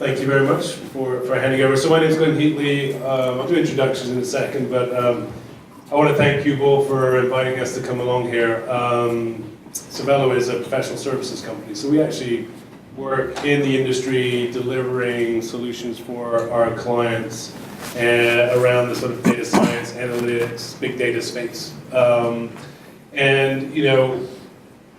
Thank you very much for handing over. So my name is Glyn Heatley. I'll do introductions in a second, but I want to thank you both for inviting us to come along here. Savello is a professional services company, so we actually work in the industry delivering solutions for our clients around the sort of data science, analytics, big data space. And you know,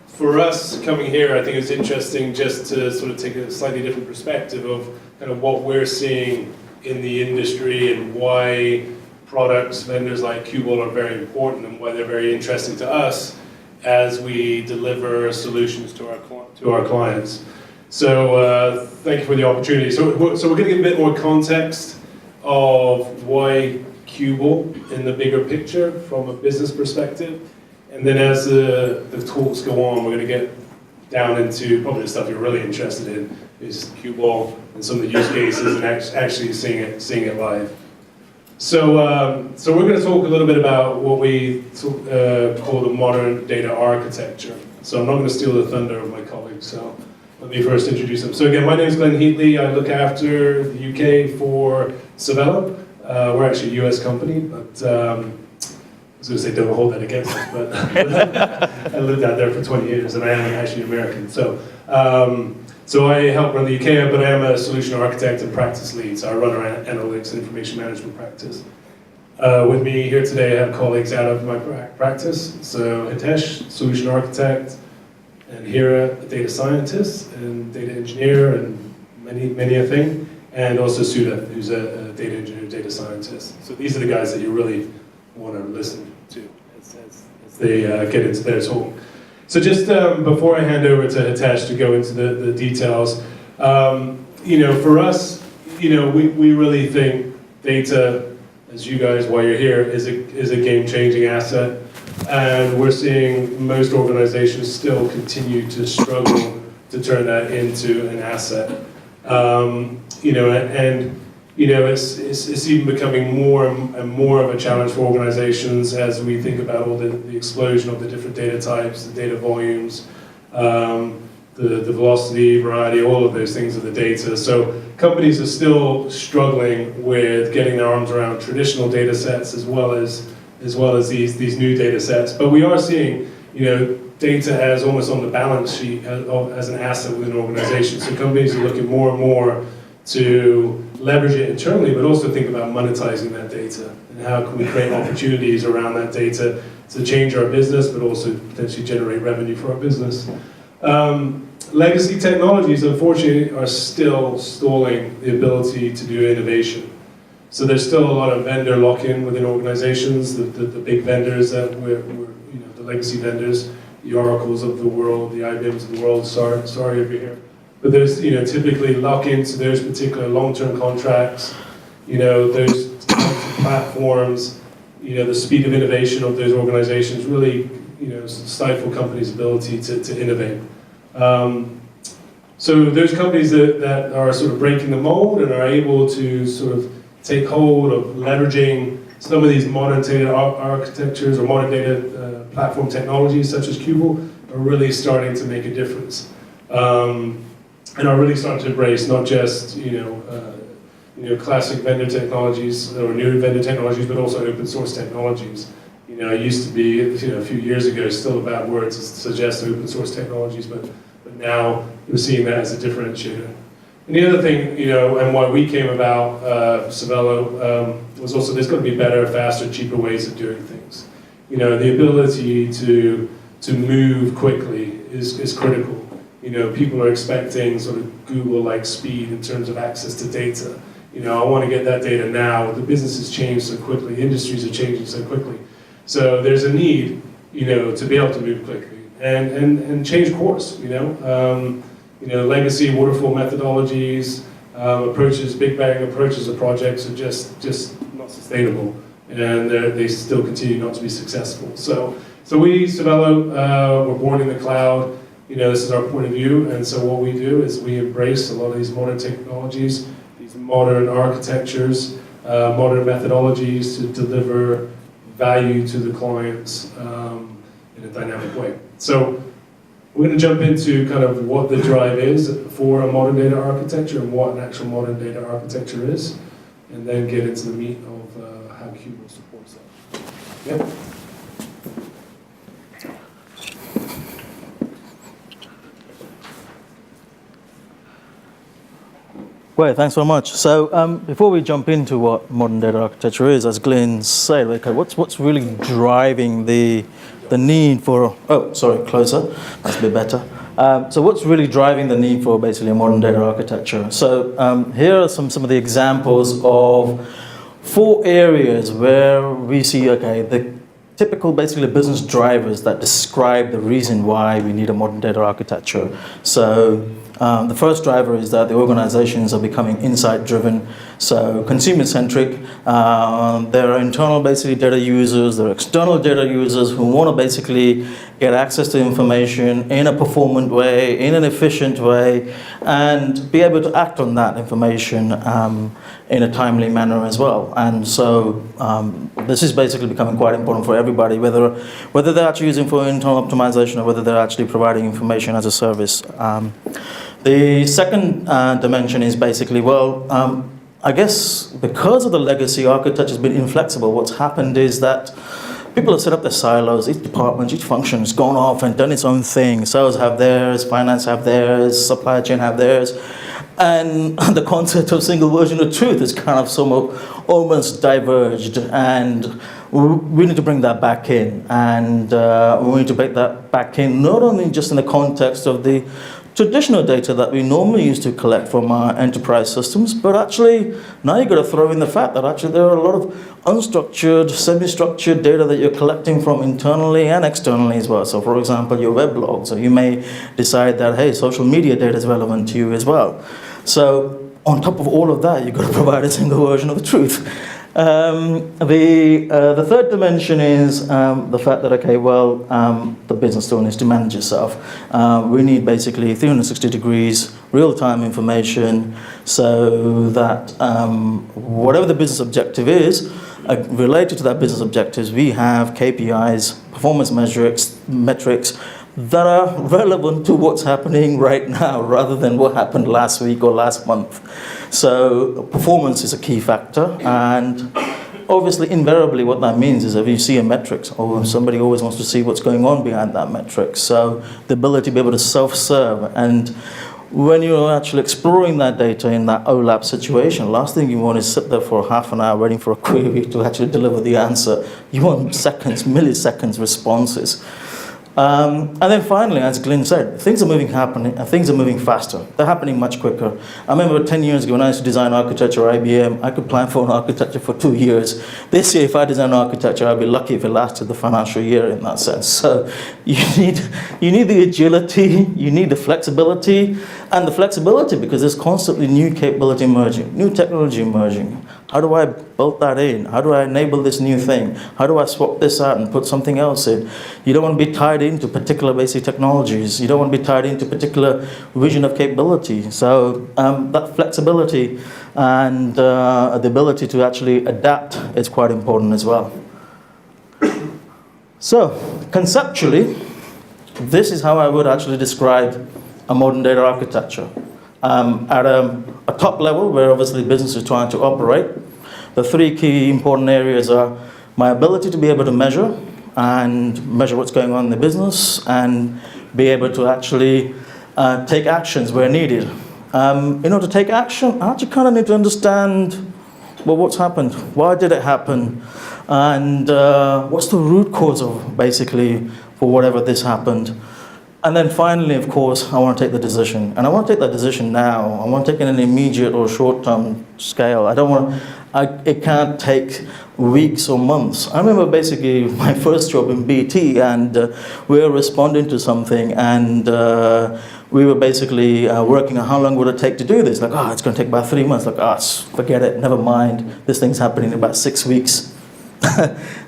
for us coming here, I think it's interesting just to sort of take a slightly different perspective of kind of what we're seeing in the industry and why products, vendors like Qubole are very important and why they're very interesting to us as we deliver solutions to our clients. So thank you for the opportunity. So we're going to give a bit more context of why Qubole in the bigger picture from a business perspective. And then as the talks go on, we're going to get down into probably the stuff you're really interested in, is Qubole and some of the use cases and actually seeing it live. So we're going to talk a little bit about what we call the modern data architecture. So I'm not going to steal the thunder of my colleagues, so let me first introduce them. So again, my name is Glyn Heatley. I look after the UK for Savello. We're actually a US company, but I was going to say don't hold that against us, but I lived out there for 20 years and I am actually American. So I help run the UK, but I am a solution architect and practice lead, so I run our analytics and information management practice. With me here today I have colleagues out of my practice, so Hiresh, solution architect, and Hira, a data scientist and data engineer and many a thing, and also Sudha, who's a data engineer, data scientist. So these are the guys that you really want to listen to as they get into their talk. So just before I hand over to Hiresh to go into the details, you know, for us, you know, we really think data, as you guys, while you're here, is a game-changing asset, and we're seeing most organizations still continue to struggle to turn that into an asset. You know, and you know, it's even becoming more and more of a challenge for organizations as we think about all the explosion of the different data types, the data volumes, the velocity, variety, all of those things of the data. So companies are still struggling with getting their arms around traditional data sets as well as these new data sets. But we are seeing, you know, data as almost on the balance sheet as an asset within an organization. So companies are looking more and more to leverage it internally, but also think about monetizing that data and how can we create opportunities around that data to change our business, but also potentially generate revenue for our business. Legacy technologies, unfortunately, are still stalling the ability to do innovation. So there's still a lot of vendor lock-in within organizations, the big vendors that we're you know, the legacy vendors, the Oracles of the world, the IBMs of the world, sorry over here. But there's, you know, typically lock into those particular long-term contracts, you know, those platforms, you know, the speed of innovation of those organizations really, you know, stifle companies' ability to innovate. So those companies that are sort of breaking the mold and are able to sort of take hold of leveraging some of these modern data architectures or modern data platform technologies such as Qubole are really starting to make a difference. And are really starting to embrace not just you know classic vendor technologies or new vendor technologies, but also open source technologies. You know, it used to be, you know, a few years ago, still a bad word to suggest open source technologies, but now we're seeing that as a differentiator. And the other thing, you know, and why we came about Savello was also there's going to be better, faster, cheaper ways of doing things. You know, the ability to move quickly is critical. You know, people are expecting sort of Google-like speed in terms of access to data. You know, I want to get that data now. The business has changed so quickly. The industries are changing so quickly. So there's a need, you know, to be able to move quickly and change course. You know, legacy waterfall methodologies, approaches, big bang approaches of projects are just not sustainable, and they still continue not to be successful. So we, Savello, were born in the cloud. You know, this is our point of view, and so what we do is we embrace a lot of these modern technologies, these modern architectures, modern methodologies to deliver value to the clients in a dynamic way. So We're going to jump into kind of what the drive is for a modern data architecture and what an actual modern data architecture is, and then get into the meat of how Kubel supports that. Yep. Great, thanks very much. So before we jump into what modern data architecture is, as Glyn said, okay, what's really driving the need for, oh, sorry, closer, that's a bit better. So what's really driving the need for basically a modern data architecture? So here are some of the examples of 4 areas where we see, okay, the typical basically business drivers that describe the reason why we need a modern data architecture. So the first driver is that the organizations are becoming insight-driven, so consumer-centric. There are internal basically data users, there are external data users who want to basically get access to information in a performant way, in an efficient way, and be able to act on that information in a timely manner as well. And so this is basically becoming quite important for everybody, whether they're actually using for internal optimization or whether they're actually providing information as a service. The second dimension is basically, well, I guess because of the legacy architecture has been inflexible, what's happened is that people have set up their silos, each department, each function has gone off and done its own thing. Sales have theirs, finance have theirs, supply chain have theirs. And the concept of single version of truth is kind of almost diverged, and we need to bring that back in. And we need to bring that back in, not only just in the context of the traditional data that we normally used to collect from our enterprise systems, but actually now you've got to throw in the fact that actually there are a lot of unstructured, semi-structured data that you're collecting from internally and externally as well. So for example, your web logs, so you may decide that, hey, social media data is relevant to you as well. So on top of all of that, you've got to provide a single version of the truth. The third dimension is the fact that, okay, well, the business still needs to manage itself. We need basically 360 degrees real-time information so that whatever the business objective is, related to that business objectives, we have KPIs, performance metrics that are relevant to what's happening right now rather than what happened last week or last month. So performance is a key factor, and obviously invariably what that means is if you see a metric, or somebody always wants to see what's going on behind that metric. So the ability to be able to self-serve, and when you're actually exploring that data in that OLAP situation, last thing you want is sit there for half an hour waiting for a query to actually deliver the answer. You want seconds, milliseconds responses. And then finally, as Glyn said, things are moving faster. They're happening much quicker. I remember 10 years ago when I used to design architecture at IBM, I could plan for an architecture for 2 years. This year, if I design architecture, I'd be lucky if it lasted the financial year in that sense. So you need the agility, you need the flexibility, and the flexibility because there's constantly new capability emerging, new technology emerging. How do I build that in? How do I enable this new thing? How do I swap this out and put something else in? You don't want to be tied into particular basic technologies. You don't want to be tied into particular vision of capability. So that flexibility and the ability to actually adapt is quite important as well. So conceptually, this is how I would actually describe a modern data architecture. At a top level, where obviously business is trying to operate, the 3 key important areas are my ability to be able to measure what's going on in the business and be able to actually take actions where needed. In order to take action, I actually kind of need to understand, well, what's happened? Why did it happen? And what's the root cause of basically for whatever this happened? And then finally, of course, I want to take the decision. And I want to take that decision now. I want to take it in an immediate or short-term scale. It can't take weeks or months. I remember basically my first job in BT, and we were responding to something, and we were basically working on how long would it take to do this. Like, it's going to take about 3 months. Like, forget it, never mind. This thing's happening in about 6 weeks.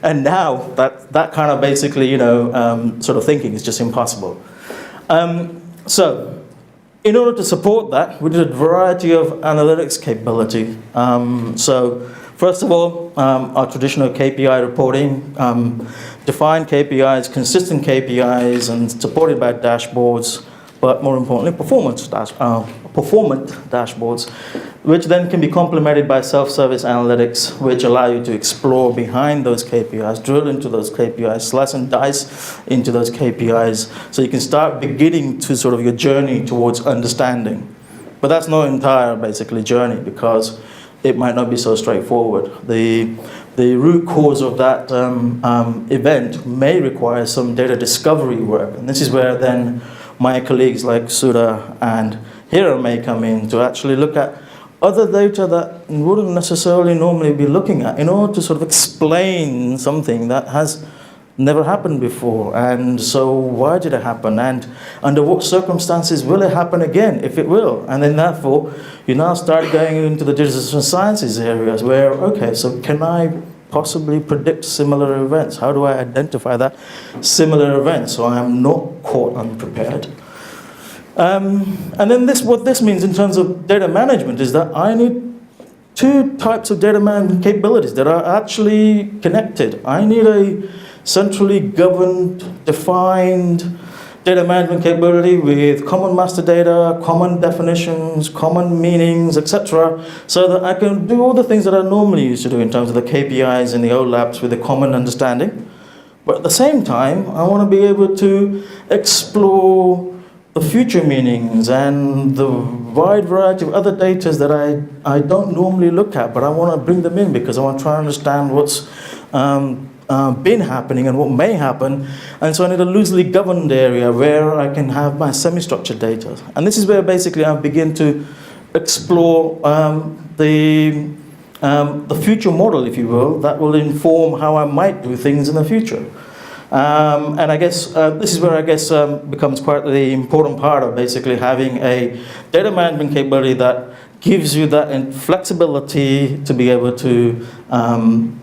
And now that kind of basically, sort of thinking is just impossible. So, in order to support that, we did a variety of analytics capability. So, First of all, our traditional KPI reporting, defined KPIs, consistent KPIs, and supported by dashboards, but more importantly, performant dashboards, which then can be complemented by self-service analytics, which allow you to explore behind those KPIs, drill into those KPIs, slice and dice into those KPIs, so you can start beginning to sort of your journey towards understanding. But that's no entire, basically, journey, because it might not be so straightforward. The root cause of that event may require some data discovery work, and this is where then my colleagues like Sudha and Hira may come in to actually look at other data that you wouldn't necessarily normally be looking at in order to sort of explain something that has never happened before. And so why did it happen? And under what circumstances will it happen again, if it will? And then therefore, you now start going into the digital sciences areas where, okay, so can I possibly predict similar events? How do I identify that similar event so I am not caught unprepared? And then what this means in terms of data management is that I need two types of data management capabilities that are actually connected. I need a centrally governed, defined data management capability with common master data, common definitions, common meanings, etc., so that I can do all the things that I normally used to do in terms of the KPIs and the OLAPs with a common understanding. But at the same time, I want to be able to explore the future meanings and the wide variety of other data that I don't normally look at, but I want to bring them in because I want to try and understand what's been happening and what may happen. And so I need a loosely governed area where I can have my semi-structured data. And this is where basically I begin to explore the future model, if you will, that will inform how I might do things in the future. And I guess this is where I guess becomes quite the important part of basically having a data management capability that gives you that flexibility to be able to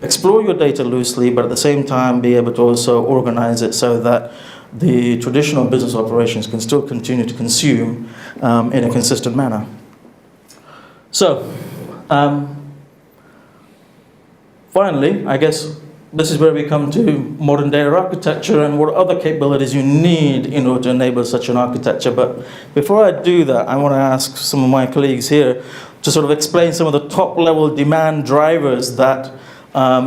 explore your data loosely, but at the same time be able to also organize it so that the traditional business operations can still continue to consume in a consistent manner. So, finally, I guess this is where we come to modern data architecture and what other capabilities you need in order to enable such an architecture. But before I do that, I want to ask some of my colleagues here to sort of explain some of the top-level demand drivers that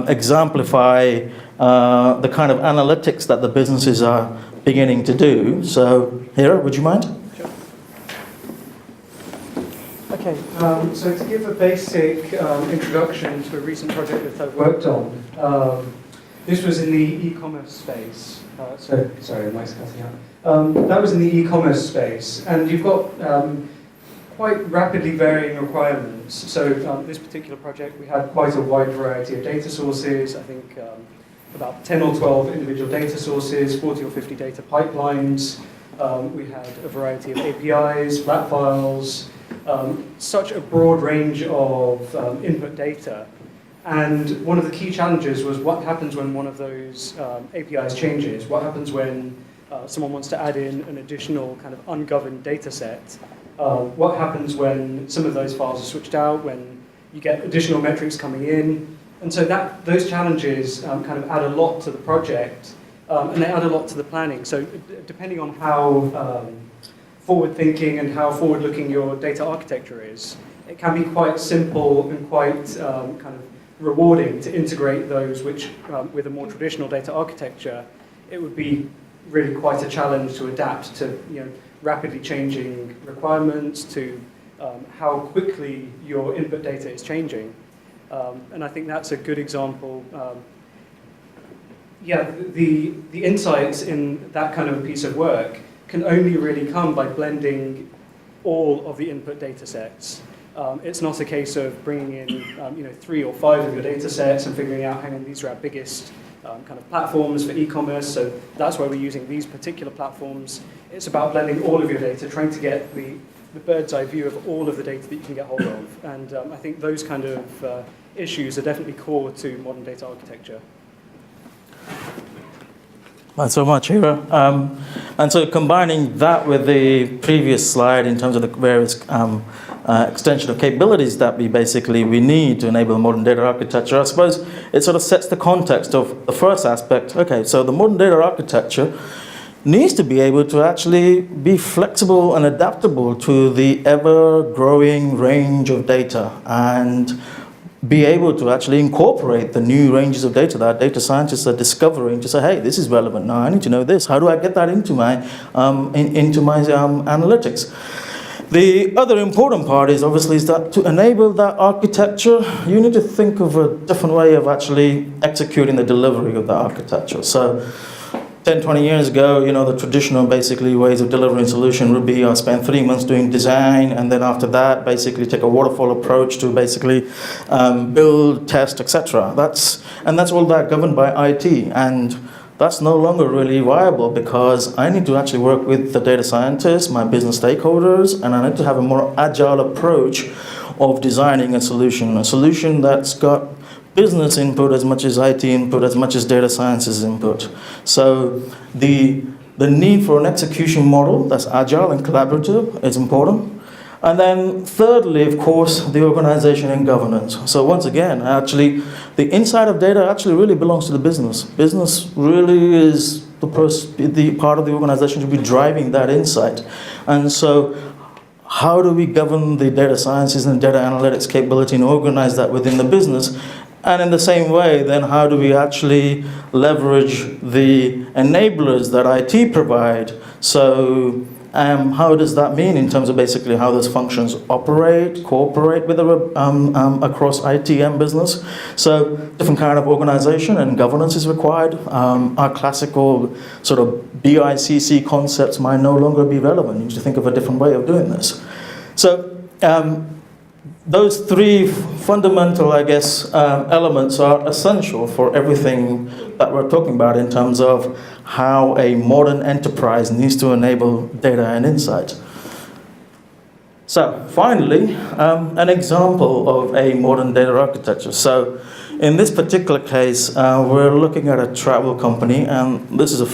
exemplify the kind of analytics that the businesses are beginning to do. So, Hira, would you mind? Sure. Okay, so to give a basic introduction to a recent project that I've worked on, this was in the e-commerce space. Sorry, mic's cutting out. That was in the e-commerce space, and you've got quite rapidly varying requirements. So this particular project, we had quite a wide variety of data sources. I think about 10 or 12 individual data sources, 40 or 50 data pipelines. We had a variety of APIs, flat files, such a broad range of input data. And one of the key challenges was what happens when one of those APIs changes? What happens when someone wants to add in an additional kind of ungoverned data set? What happens when some of those files are switched out, when you get additional metrics coming in? And so those challenges kind of add a lot to the project, and they add a lot to the planning. So depending on how forward-thinking and how forward-looking your data architecture is, it can be quite simple and quite kind of rewarding to integrate those which, with a more traditional data architecture, it would be really quite a challenge to adapt to rapidly changing requirements, to how quickly your input data is changing. And I think that's a good example. The insights in that kind of a piece of work can only really come by blending all of the input data sets. It's not a case of bringing in 3 or 5 of your data sets and figuring out, hang on, these are our biggest kind of platforms for e-commerce, so that's why we're using these particular platforms. It's about blending all of your data, trying to get the bird's eye view of all of the data that you can get hold of. And I think those kind of issues are definitely core to modern data architecture. Thanks so much, Hira. And so combining that with the previous slide in terms of the various extension of capabilities that we need to enable modern data architecture, I suppose it sort of sets the context of the first aspect. Okay, so the modern data architecture needs to be able to actually be flexible and adaptable to the ever-growing range of data and be able to actually incorporate the new ranges of data that data scientists are discovering to say, hey, this is relevant now, I need to know this. How do I get that into my analytics? The other important part is obviously is that to enable that architecture, you need to think of a different way of actually executing the delivery of that architecture. So 10, 20 years ago, the traditional basically ways of delivering solution would be I spend 3 months doing design, and then after that, basically take a waterfall approach to basically build, test, etc. That's all that governed by IT, and that's no longer really viable because I need to actually work with the data scientists, my business stakeholders, and I need to have a more agile approach of designing a solution that's got business input as much as IT input, as much as data sciences input. So the need for an execution model that's agile and collaborative is important. And then thirdly, of course, the organization and governance. So once again, actually, the inside of data actually really belongs to the business. Business really is the part of the organization to be driving that insight. And so how do we govern the data sciences and data analytics capability and organize that within the business? And in the same way, then how do we actually leverage the enablers that IT provide? So how does that mean in terms of basically how those functions operate, cooperate with across IT and business? So different kind of organization and governance is required. Our classical sort of BICC concepts might no longer be relevant. You need to think of a different way of doing this. So those three fundamental, elements are essential for everything that we're talking about in terms of how a modern enterprise needs to enable data and insight. So finally, an example of a modern data architecture. So in this particular case, we're looking at a travel company, and this is an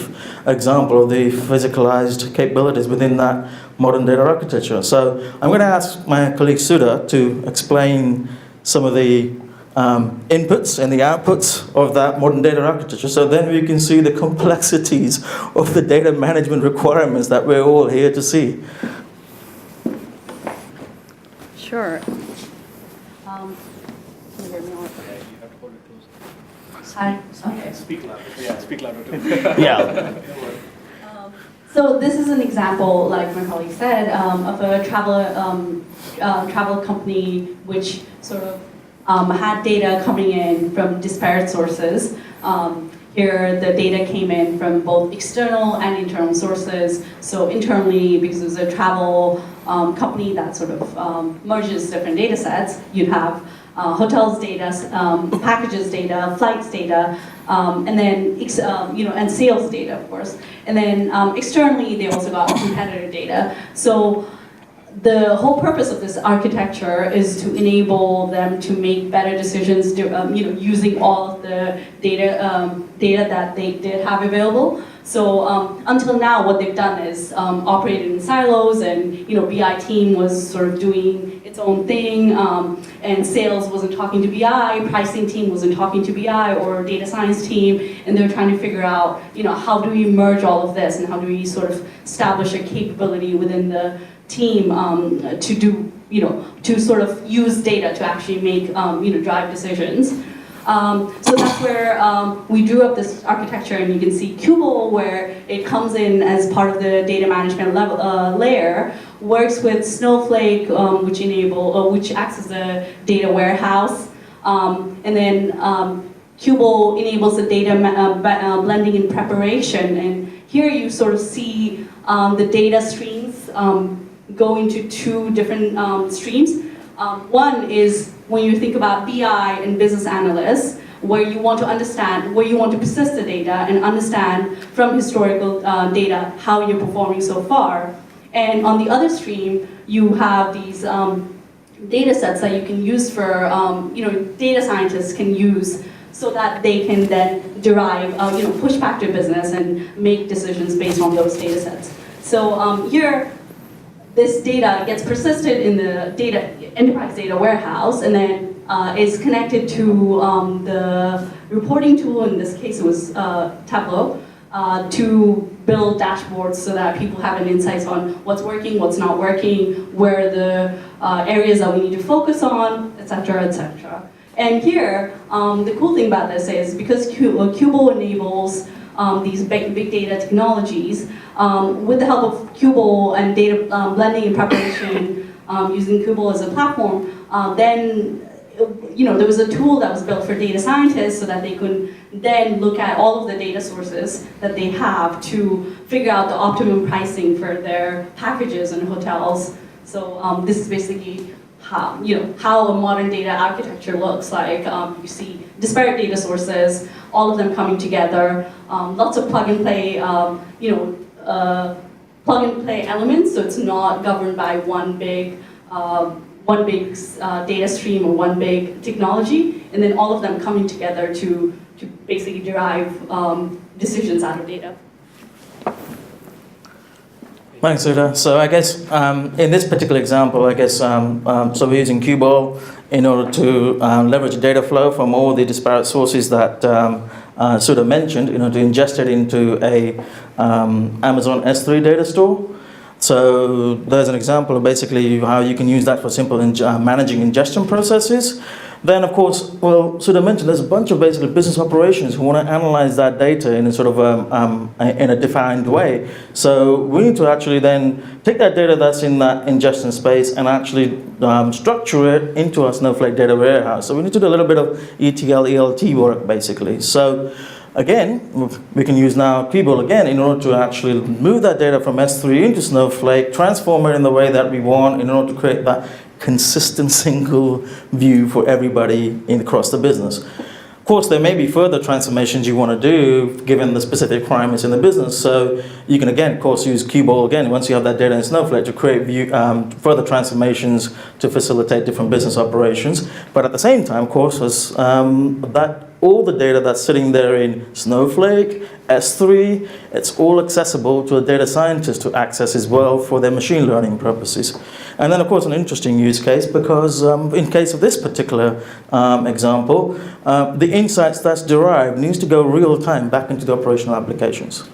example of the physicalized capabilities within that modern data architecture. So I'm going to ask my colleague Sudha to explain some of the inputs and the outputs of that modern data architecture. So then we can see the complexities of the data management requirements that we're all here to see. Sure. Can you hear me all right? Yeah, you have to hold it close. Hi. Okay. Speak louder. Yeah, speak louder too. Yeah. So this is an example, like my colleague said, of a travel company which sort of had data coming in from disparate sources. Here, the data came in from both external and internal sources. So internally, because it was a travel company that sort of merges different data sets, you'd have hotels data, packages data, flights data, and then and sales data, of course. And then externally, they also got competitor data. So the whole purpose of this architecture is to enable them to make better decisions, using all of the data that they did have available. So until now, what they've done is operated in silos, and BI team was sort of doing its own thing, and sales wasn't talking to BI, pricing team wasn't talking to BI or data science team, and they're trying to figure out, how do we merge all of this, and how do we sort of establish a capability within the team to do, to sort of use data to actually make, drive decisions. So that's where we drew up this architecture, and you can see Kubel, where it comes in as part of the data management layer, works with Snowflake, which acts as a data warehouse, and then Kubel enables the data blending and preparation. And here you sort of see the data streams go into two different streams. One is when you think about BI and business analysts, where you want to understand, where you want to persist the data and understand from historical data how you're performing so far. And on the other stream, you have these data sets that you can use for, data scientists can use so that they can then derive, push back their business and make decisions based on those data sets. So here, this data gets persisted in the enterprise data warehouse, and then is connected to the reporting tool. In this case, it was Tableau, to build dashboards so that people have an insights on what's working, what's not working, where the areas that we need to focus on, etc., etc. And here, the cool thing about this is because Qubole enables these big data technologies, with the help of Qubole and data blending and preparation, using Qubole as a platform, then there was a tool that was built for data scientists so that they could then look at all of the data sources that they have to figure out the optimum pricing for their packages and hotels. So this is basically how a modern data architecture looks like. You see disparate data sources, all of them coming together, lots of plug and play, plug and play elements, so it's not governed by one big data stream or one big technology, and then all of them coming together to basically derive decisions out of data. Thanks, Sudha. So I guess in this particular example, so we're using Qubole in order to leverage data flow from all the disparate sources that Sudha mentioned, to ingest it into a Amazon S3 data store. So there's an example of basically how you can use that for simple managing ingestion processes. Then, of course, Sudha mentioned there's a bunch of basically business operations who want to analyze that data in a sort of in a defined way. So we need to actually then take that data that's in that ingestion space and actually structure it into our Snowflake data warehouse. So we need to do a little bit of ETL, ELT work, basically. So again, we can use now Qubole again in order to actually move that data from S3 into Snowflake, transform it in the way that we want in order to create that consistent single view for everybody across the business. Of course, there may be further transformations you want to do given the specific requirements in the business. So you can again, of course, use Qubole again once you have that data in Snowflake to create further transformations to facilitate different business operations. But at the same time, of course, all the data that's sitting there in Snowflake, S3, it's all accessible to a data scientist to access as well for their machine learning purposes. And then, of course, an interesting use case because in case of this particular example, the insights that's derived needs to go real time back into the operational applications.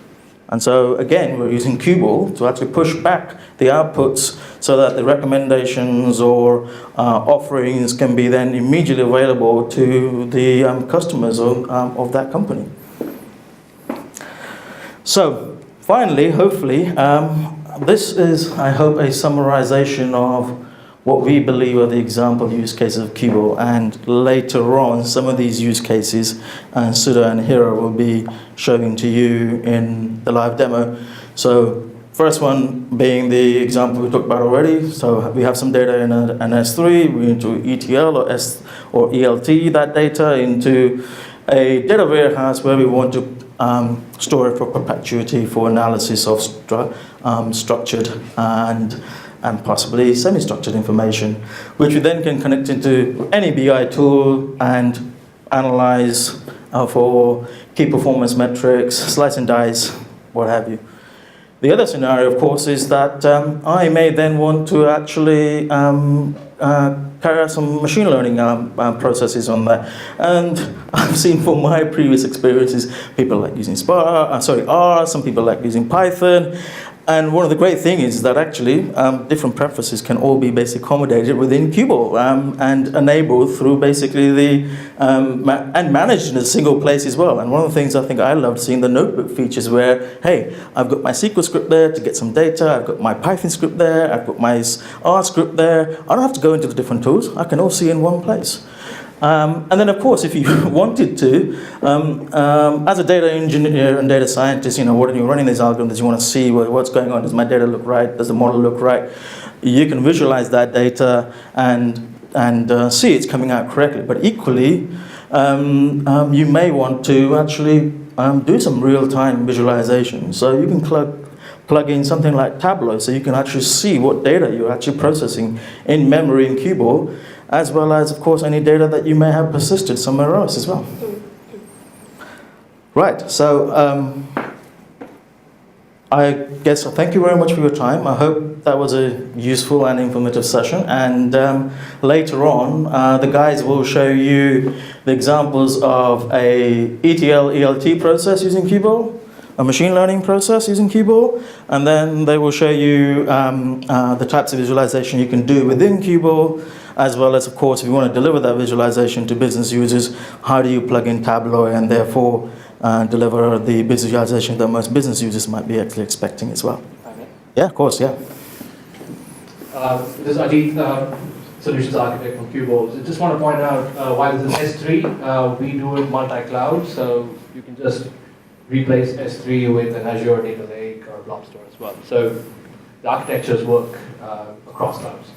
And so, again, we're using Qubole to actually push back the outputs so that the recommendations or offerings can be then immediately available to the customers of that company. So, finally, hopefully, this is, I hope, a summarization of what we believe are the example use cases of Qubole, and later on, some of these use cases, Sudha and Hira will be showing to you in the live demo. So, first one being the example we talked about already. So, we have some data in an S3, we need to ETL or ELT that data into a data warehouse where we want to store it for perpetuity for analysis of structured and possibly semi-structured information, which we then can connect into any BI tool and analyze for key performance metrics, slice and dice, what have you. The other scenario, of course, is that I may then want to actually carry out some machine learning processes on that. And I've seen from my previous experiences, people like using R, some people like using Python. And one of the great things is that actually different preferences can all be basically accommodated within Qubole and enabled through basically and managed in a single place as well. And one of the things I think I loved seeing the notebook features where, hey, I've got my SQL script there to get some data, I've got my Python script there, I've got my R script there. I don't have to go into the different tools. I can all see in one place. And then, of course, if you wanted to, as a data engineer and data scientist, when you're running these algorithms, you want to see what's going on. Does my data look right? Does the model look right? You can visualize that data and see it's coming out correctly. But equally, you may want to actually do some real-time visualization. So you can plug in something like Tableau, so you can actually see what data you're actually processing in memory in Qubole, as well as, of course, any data that you may have persisted somewhere else as well. Right, so I guess thank you very much for your time. I hope that was a useful and informative session. And later on, the guys will show you the examples of a ETL ELT process using Qubole, a machine learning process using Qubole, and then they will show you the types of visualization you can do within Qubole, as well as, of course, if you want to deliver that visualization to business users, how do you plug in Tableau and therefore deliver the visualization that most business users might be actually expecting as well. Okay. Yeah, of course, yeah. This is Ajit, Solutions Architect from Qubole. So just want to point out, while this is S3, we do it multi-cloud, so you can just replace S3 with an Azure Data Lake or Blob Store as well. So the architectures work across clouds.